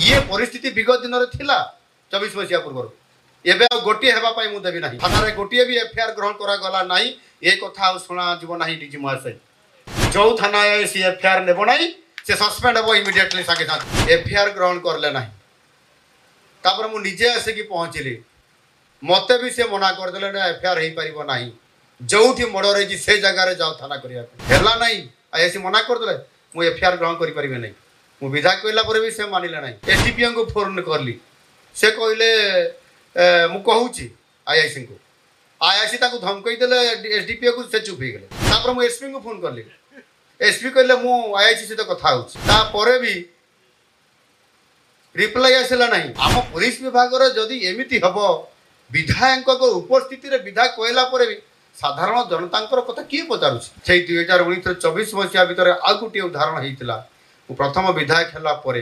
ये परिस्थिति विगत दिन थिला 24 मसीहा पूर्व एबे गोटे हेबा पाई मु देबी नाही थाना गोटे भी एफआईआर ग्रहण करा गला नाही ए कथा सुना जीव नाही डीजी महाशय जो थाना सी एफआईआर नेबो नाही से सस्पेंड हेबो इमीडिएटली सागे साथ एफआईआर ग्रहण करले नाही तापर मु निजे आसे की पहुंचली मते भी से मना कर देले ना एफआईआर हेई परिबो नाही जोठी मर्डर हे से जगह रे जाओ थाना करिया हेला नाही आसी मना कर देले मु एफआईआर ग्रहण करि परिबे नाही मु विधायक कहला पर भी से मानिले नाही एसडीपीओ को फोन करली से कहले मु कहूची आईआईसी को आईआईसी ताको धमकई देले एसडीपीओ को से चुप हे गेले तापर मु एसपी को फोन करली एसपी कहले मु आईआईसी से तो कथा होची ता परे भी रिप्लाई आसला नहीं आम पुलिस विभाग जदि एमिति हबो विधायक को उपस्थिति रे विधायक कहला परे भी साधारण जनता कथा किए पचारुछि से 2019-24 मसीहा भितर आ गोटे उदाहरण होइतिला प्रथम विधायक हला परे